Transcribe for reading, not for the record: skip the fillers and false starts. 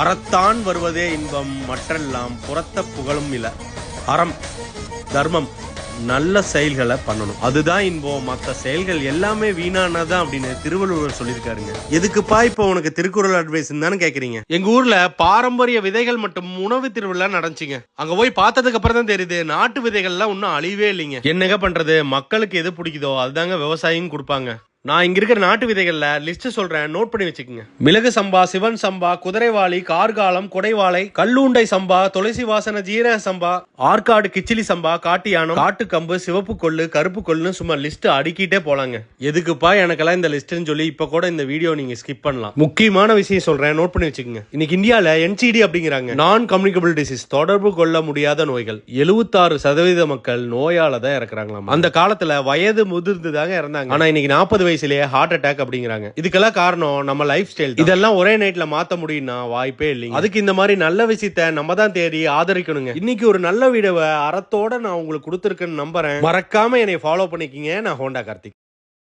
அறத்தான் வருவதே இன்பம், மற்றெல்லாம் புறத்த புகழும் இல்ல. அறம், தர்மம், நல்ல செயல்களை பண்ணணும், அதுதான் இன்பம். மற்ற செயல்கள் எல்லாமே வீணானதான் அப்படின்னு திருவள்ளுவர் சொல்லியிருக்காருங்க. எதுக்குப்பா இப்போ உனக்கு திருக்குறள் அட்வைஸ் தானே கேக்குறீங்க? எங்க ஊர்ல பாரம்பரிய விதைகள் மற்றும் உணவு திருவிழா நடந்துச்சுங்க. அங்க போய் பார்த்ததுக்கு அப்புறம் தான் தெரியுது, நாட்டு விதைகள்லாம் இன்னும் அழிவே இல்லைங்க. என்னங்க பண்றது, மக்களுக்கு எது பிடிக்குதோ அதுதாங்க விவசாயியும் கொடுப்பாங்க. நான் இங்க இருக்கிற நாட்டு விதைகள்ல லிஸ்ட் சொல்றேன், நோட் பண்ணி வச்சுக்கோங்க. மிளகு சம்பா, சிவன் சம்பா, குதிரைவாளி, கார்காலம், கொடைவாளை, கல்லூண்டை சம்பா, துளசி வாசன, ஜீரக சம்பா, ஆற்காடு கிச்சிலி சம்பா, காட்டியானம், காட்டு கம்பு, சிவப்பு கொள்ளு, கருப்பு கொள்ளுன்னு சும்மா லிஸ்ட் அடுக்கிட்டே போலாங்க. எதுக்குப்பா எனக்கெல்லாம் இந்த லிஸ்ட்னு சொல்லி இப்ப கூட இந்த வீடியோ நீங்க ஸ்கிப் பண்ணலாம். முக்கியமான விஷயம் சொல்றேன், நோட் பண்ணி வச்சுக்கோங்க. இன்னைக்கு இந்தியால NCD அப்படிங்கிறாங்க, நான் கம்யூனிகபிள் டிசீஸ், தொடர்பு கொள்ள முடியாத நோய்கள். 76% மக்கள் நோயால தான் இறக்குறாங்களாம். அந்த காலத்துல வயது முதிர்ந்துதாங்க இறந்தாங்க. ஆனா இன்னைக்கு 40 வயசுலயே ஹார்ட் அட்டாக் அப்படிங்கிறாங்க. இதுக்கெல்லாம் காரணம் நம்ம லைஃப் ஸ்டைல். இதெல்லாம் ஒரே நைட்ல மாத்த முடியும்னா வாய்ப்பே இல்லைங்க. அதுக்கு இந்த மாதிரி நல்ல விஷயத்த நம்ம தான் தேடி ஆதரிக்கணுங்க. இன்னைக்கு ஒரு நல்ல வீடியோவை அறத்தோட நான் உங்களுக்கு கொடுத்துருக்கேன்னு நம்புறேன். மறக்காம என்னை ஃபாலோ பண்ணிக்கிங்க. நான் ஹோண்டா கார்த்திக்.